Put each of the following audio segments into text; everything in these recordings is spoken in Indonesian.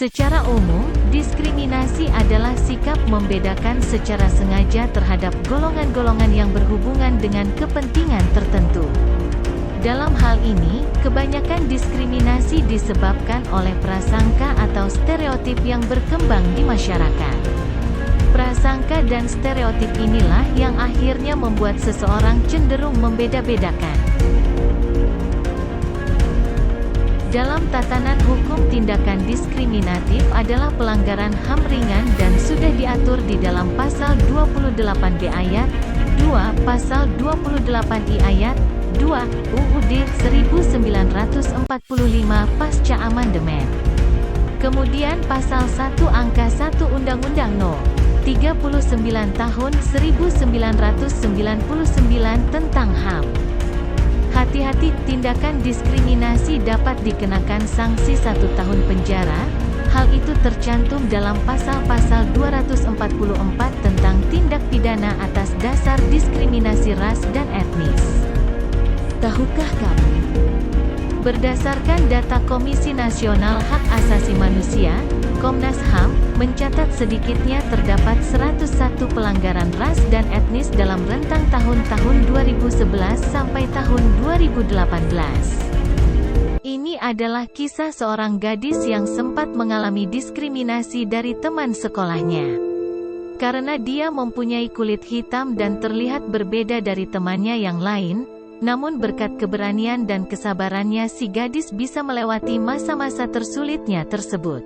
Secara umum, diskriminasi adalah sikap membedakan secara sengaja terhadap golongan-golongan yang berhubungan dengan kepentingan tertentu. Dalam hal ini, kebanyakan diskriminasi disebabkan oleh prasangka atau stereotip yang berkembang di masyarakat. Prasangka dan stereotip inilah yang akhirnya membuat seseorang cenderung membeda-bedakan. Dalam tatanan hukum, tindakan diskriminatif adalah pelanggaran HAM ringan dan sudah diatur di dalam Pasal 28B ayat 2, Pasal 28I ayat 2, UUD 1945 pasca amandemen. Kemudian Pasal 1 Angka 1 Undang-Undang No. 39 Tahun 1999 tentang HAM. Hati-hati, tindakan diskriminasi dapat dikenakan sanksi 1 tahun penjara. Hal itu tercantum dalam pasal-pasal 244 tentang tindak pidana atas dasar diskriminasi ras dan etnis. Tahukah kamu? Berdasarkan data Komisi Nasional Hak Asasi Manusia, Komnas HAM, mencatat sedikitnya terdapat 101 pelanggaran ras dan etnis dalam rentang tahun-tahun 2011 sampai tahun 2018. Ini adalah kisah seorang gadis yang sempat mengalami diskriminasi dari teman sekolahnya. Karena dia mempunyai kulit hitam dan terlihat berbeda dari temannya yang lain, namun berkat keberanian dan kesabarannya si gadis bisa melewati masa-masa tersulitnya tersebut.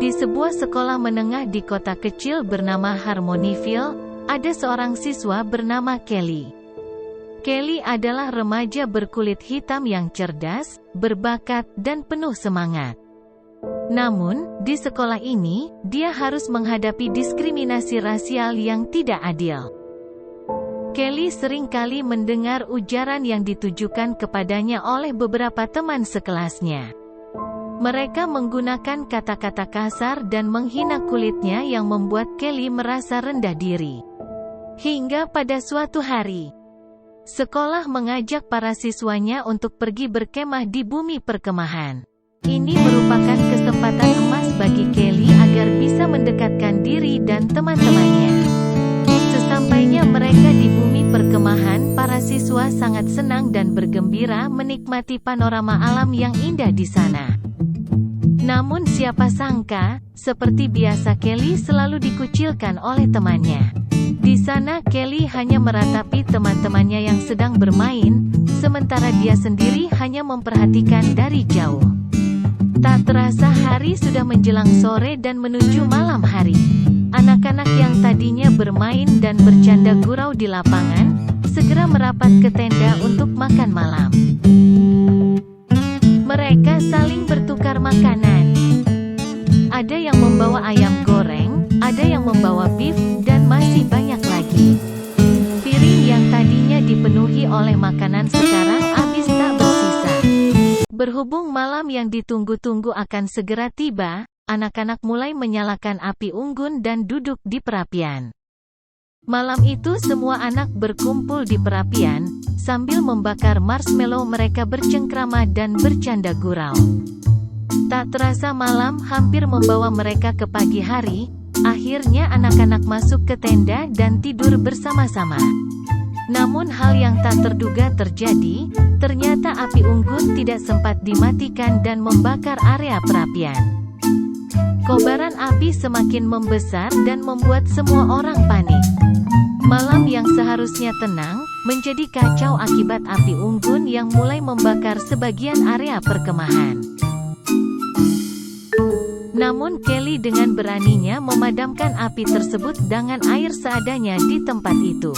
Di sebuah sekolah menengah di kota kecil bernama Harmonyville, ada seorang siswa bernama Kelly. Kelly adalah remaja berkulit hitam yang cerdas, berbakat, dan penuh semangat. Namun, di sekolah ini, dia harus menghadapi diskriminasi rasial yang tidak adil. Kelly sering kali mendengar ujaran yang ditujukan kepadanya oleh beberapa teman sekelasnya. Mereka menggunakan kata-kata kasar dan menghina kulitnya yang membuat Kelly merasa rendah diri. Hingga pada suatu hari, sekolah mengajak para siswanya untuk pergi berkemah di bumi perkemahan. Ini merupakan kesempatan emas bagi Kelly agar bisa mendekatkan diri dan teman-temannya. Sesampainya mereka di bumi perkemahan, para siswa sangat senang dan bergembira menikmati panorama alam yang indah di sana. Namun siapa sangka, seperti biasa Kelly selalu dikucilkan oleh temannya. Di sana Kelly hanya meratapi teman-temannya yang sedang bermain, sementara dia sendiri hanya memperhatikan dari jauh. Tak terasa hari sudah menjelang sore dan menuju malam hari. Anak-anak yang tadinya bermain dan bercanda gurau di lapangan, segera merapat ke tenda untuk makan malam. Mereka saling bertukar makanan. Ada yang membawa ayam goreng, ada yang membawa beef, dan masih banyak lagi. Piring yang tadinya dipenuhi oleh makanan sekarang habis tak bersisa. Berhubung malam yang ditunggu-tunggu akan segera tiba, anak-anak mulai menyalakan api unggun dan duduk di perapian. Malam itu semua anak berkumpul di perapian, sambil membakar marshmallow mereka bercengkrama dan bercanda gurau. Tak terasa malam hampir membawa mereka ke pagi hari, akhirnya anak-anak masuk ke tenda dan tidur bersama-sama. Namun hal yang tak terduga terjadi, ternyata api unggun tidak sempat dimatikan dan membakar area perapian. Kobaran api semakin membesar dan membuat semua orang panik. Malam yang seharusnya tenang, menjadi kacau akibat api unggun yang mulai membakar sebagian area perkemahan. Namun Kelly dengan beraninya memadamkan api tersebut dengan air seadanya di tempat itu.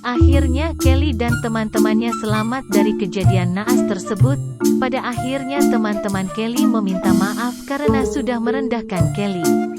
Akhirnya Kelly dan teman-temannya selamat dari kejadian naas tersebut. Pada akhirnya teman-teman Kelly meminta maaf karena sudah merendahkan Kelly.